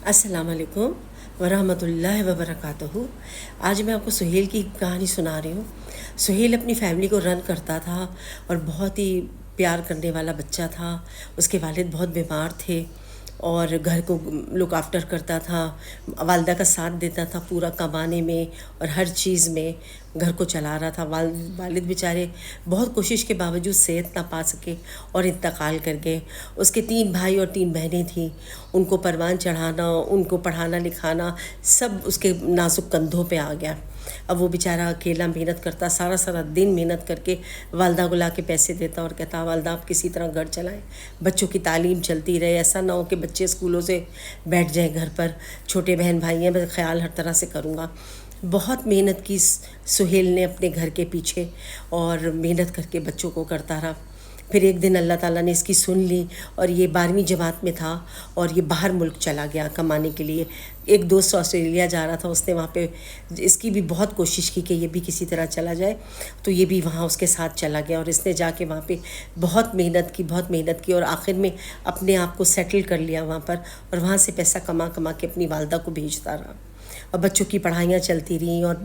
السلام علیکم ورحمۃ اللہ وبرکاتہ۔ آج میں آپ کو سہیل کی کہانی سنا رہی ہوں۔ سہیل اپنی فیملی کو رن کرتا تھا اور بہت ہی پیار کرنے والا بچہ تھا۔ اس کے والد بہت بیمار تھے اور گھر کو لک آفٹر کرتا تھا، والدہ کا ساتھ دیتا تھا پورا کمانے میں اور ہر چیز میں گھر کو چلا رہا تھا۔ والد بیچارے بہت کوشش کے باوجود صحت نہ پا سکے اور انتقال کر گئے۔ اس کے 3 بھائی اور 3 بہنیں تھیں، ان کو پروان چڑھانا، ان کو پڑھانا لکھانا سب اس کے نازک کندھوں پہ آ گیا۔ اب وہ بیچارہ اکیلا محنت کرتا، سارا دن محنت کر کے والدہ کو لا کے پیسے دیتا اور کہتا والدہ آپ کسی طرح گھر چلائیں، بچوں کی تعلیم چلتی رہے، ایسا نہ ہو کہ بچے اسکولوں سے بیٹھ جائیں گھر پر، چھوٹے بہن بھائی ہیں، میں خیال ہر طرح سے کروں گا۔ بہت محنت کی سہیل نے اپنے گھر کے پیچھے اور محنت کر کے بچوں کو کرتا رہا۔ پھر ایک دن اللہ تعالیٰ نے اس کی سن لی اور یہ 12ویں جماعت میں تھا اور یہ باہر ملک چلا گیا کمانے کے لیے۔ ایک دوست آسٹریلیا جا رہا تھا، اس نے وہاں پہ اس کی بھی بہت کوشش کی کہ یہ بھی کسی طرح چلا جائے، تو یہ بھی وہاں اس کے ساتھ چلا گیا اور اس نے جا کے وہاں پہ بہت محنت کی اور آخر میں اپنے آپ کو سیٹل کر لیا وہاں پر، اور وہاں سے پیسہ کما کے اپنی والدہ کو بھیجتا رہا اور بچوں کی پڑھائیاں چلتی رہیں اور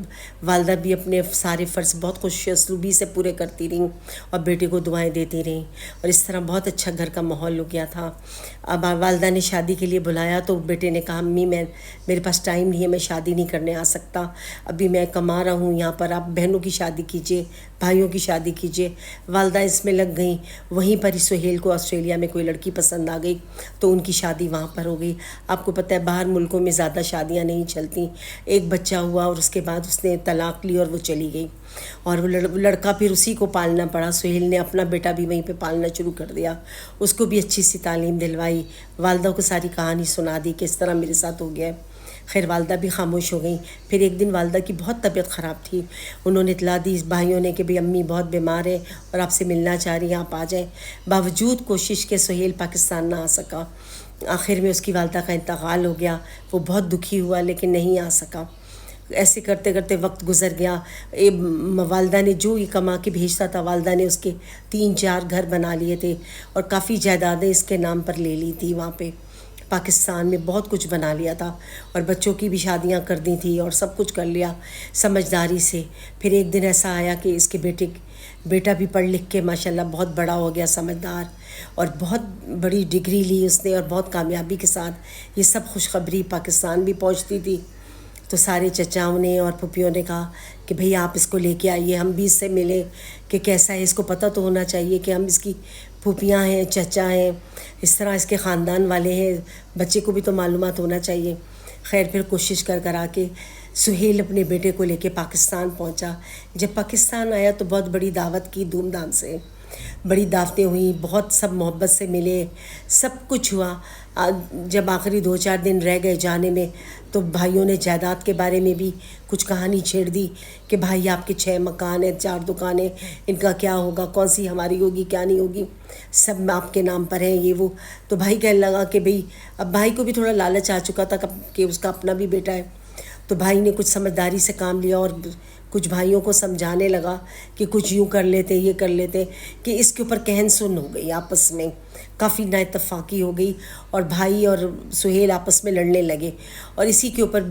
والدہ بھی اپنے سارے فرض بہت خوش اسلوبی سے پورے کرتی رہیں اور بیٹے کو دعائیں دیتی رہیں، اور اس طرح بہت اچھا گھر کا ماحول ہو گیا تھا۔ اب والدہ نے شادی کے لیے بلایا تو بیٹے نے کہا امی میرے پاس ٹائم نہیں ہے، میں شادی نہیں کرنے آ سکتا، ابھی میں کما رہا ہوں یہاں پر، آپ بہنوں کی شادی کیجئے، بھائیوں کی شادی کیجئے۔ والدہ اس میں لگ گئیں، وہیں پر ہی سہیل کو آسٹریلیا میں کوئی لڑکی پسند آ گئی تو ان کی شادی وہاں پر ہو گئی۔ آپ کو پتہ ہے باہر ملکوں میں زیادہ شادیاں نہیں چلتی، ایک بچہ ہوا اور اس کے بعد اس نے طلاق لی اور وہ چلی گئی، اور وہ لڑکا پھر اسی کو پالنا پڑا۔ سہیل نے اپنا بیٹا بھی وہیں پہ پالنا شروع کر دیا، اس کو بھی اچھی سی تعلیم دلوائی، والدہ کو ساری کہانی سنا دی کہ اس طرح میرے ساتھ ہو گیا ہے۔ خیر والدہ بھی خاموش ہو گئیں۔ پھر ایک دن والدہ کی بہت طبیعت خراب تھی، انہوں نے اطلاع دی بھائیوں نے کہ بھئی امی بہت بیمار ہے اور آپ سے ملنا چاہ رہی ہیں، آپ آ جائیں۔ باوجود کوشش کے سہیل پاکستان نہ آ سکا، آخر میں اس کی والدہ کا انتقال ہو گیا۔ وہ بہت دکھی ہوا لیکن نہیں آ سکا۔ ایسے کرتے کرتے وقت گزر گیا۔ والدہ نے جو یہ کما کے بھیجتا تھا، والدہ نے اس کے 3-4 گھر بنا لیے تھے اور کافی جائیدادیں اس کے نام پر لے لی تھی، وہاں پہ پاکستان میں بہت کچھ بنا لیا تھا اور بچوں کی بھی شادیاں کر دی تھی اور سب کچھ کر لیا سمجھداری سے۔ پھر ایک دن ایسا آیا کہ اس کے بیٹا بھی پڑھ لکھ کے ماشاءاللہ بہت بڑا ہو گیا، سمجھدار، اور بہت بڑی ڈگری لی اس نے اور بہت کامیابی کے ساتھ یہ سب خوشخبری پاکستان بھی پہنچتی تھی۔ تو سارے چچاؤں نے اور پھوپھیوں نے کہا کہ بھئی آپ اس کو لے کے آئیے، ہم بھی اس سے ملیں کہ کیسا ہے، اس کو پتہ تو ہونا چاہیے کہ ہم اس کی پھوپھیاں ہیں، چچا ہیں، اس طرح اس کے خاندان والے ہیں، بچے کو بھی تو معلومات ہونا چاہیے۔ خیر پھر کوشش کرا کے سہیل اپنے بیٹے کو لے کے پاکستان پہنچا۔ جب پاکستان آیا تو بہت بڑی دعوت کی، دھوم دھام سے بڑی دعوتیں ہوئیں، بہت سب محبت سے ملے، سب کچھ ہوا۔ جب آخری 2-4 دن رہ گئے جانے میں تو بھائیوں نے جائیداد کے بارے میں بھی کچھ کہانی چھیڑ دی کہ بھائی آپ کے 6 مکان ہیں، 4 دکانیں، ان کا کیا ہوگا، کون سی ہماری ہوگی کیا نہیں ہوگی، سب آپ کے نام پر ہیں، یہ وہ۔ تو بھائی کہنے لگا کہ بھئی اب بھائی کو بھی تھوڑا لالچ آ چکا تھا کہ اس کا اپنا بھی بیٹا ہے، تو بھائی نے کچھ سمجھداری سے کام لیا اور کچھ بھائیوں کو سمجھانے لگا کہ کچھ یوں کر لیتے، یہ کر لیتے، کہ اس کے اوپر کہن سن ہو گئی، آپس میں کافی نا اتفاقی ہو گئی اور بھائی اور سہیل آپس میں لڑنے لگے، اور اسی کے اوپر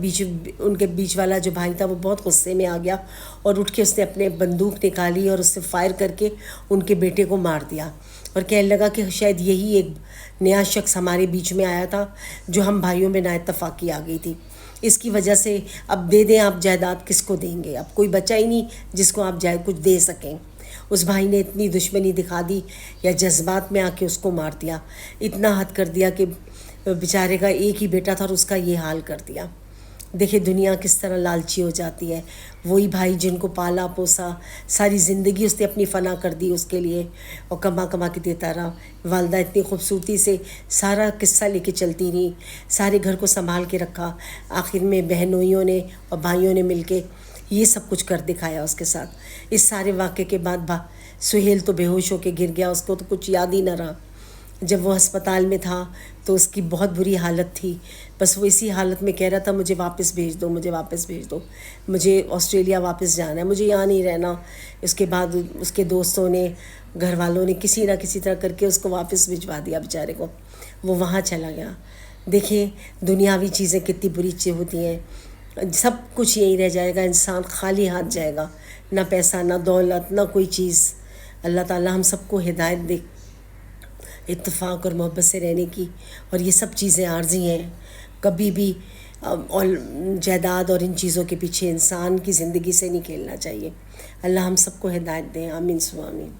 ان کے بیچ والا جو بھائی تھا وہ بہت غصے میں آ گیا اور اٹھ کے اس نے اپنے بندوق نکالی اور اس سے فائر کر کے ان کے بیٹے کو مار دیا، اور کہنے لگا کہ شاید یہی ایک نیا شخص ہمارے بیچ میں آیا تھا جو ہم بھائیوں میں نا اتفاقی آ گئی تھی، اس کی وجہ سے اب دے دیں آپ جائیداد، کس کو دیں گے، اب کوئی بچہ ہی نہیں جس کو آپ کچھ دے سکیں۔ اس بھائی نے اتنی دشمنی دکھا دی یا جذبات میں آ کے اس کو مار دیا، اتنا حد کر دیا کہ بیچارے کا ایک ہی بیٹا تھا اور اس کا یہ حال کر دیا۔ دیکھیں دنیا کس طرح لالچی ہو جاتی ہے۔ وہی بھائی جن کو پالا پوسا، ساری زندگی اس نے اپنی فنا کر دی اس کے لیے اور کما کے دیتا رہا۔ والدہ اتنی خوبصورتی سے سارا قصہ لے کے چلتی رہی، سارے گھر کو سنبھال کے رکھا، آخر میں بہنوئیوں نے اور بھائیوں نے مل کے یہ سب کچھ کر دکھایا اس کے ساتھ۔ اس سارے واقعے کے بعد سہیل تو بے ہوش ہو کے گر گیا، اس کو تو کچھ یاد ہی نہ رہا۔ جب وہ ہسپتال میں تھا تو اس کی بہت بری حالت تھی، بس وہ اسی حالت میں کہہ رہا تھا مجھے واپس بھیج دو، مجھے واپس بھیج دو، مجھے آسٹریلیا واپس جانا ہے، مجھے یہاں نہیں رہنا۔ اس کے بعد اس کے دوستوں نے، گھر والوں نے کسی نہ کسی طرح کر کے اس کو واپس بھجوا دیا بیچارے کو، وہ وہاں چلا گیا۔ دیکھیں دنیاوی چیزیں کتنی بری چیزیں ہوتی ہیں، سب کچھ یہی رہ جائے گا، انسان خالی ہاتھ جائے گا، نہ پیسہ نہ دولت نہ کوئی چیز۔ اللہ تعالیٰ ہم سب کو ہدایت دے اتفاق اور محبت سے رہنے کی، اور یہ سب چیزیں عارضی ہیں، کبھی بھی اور جائیداد اور ان چیزوں کے پیچھے انسان کی زندگی سے نہیں کھیلنا چاہیے۔ اللہ ہم سب کو ہدایت دیں، آمین ثم آمین۔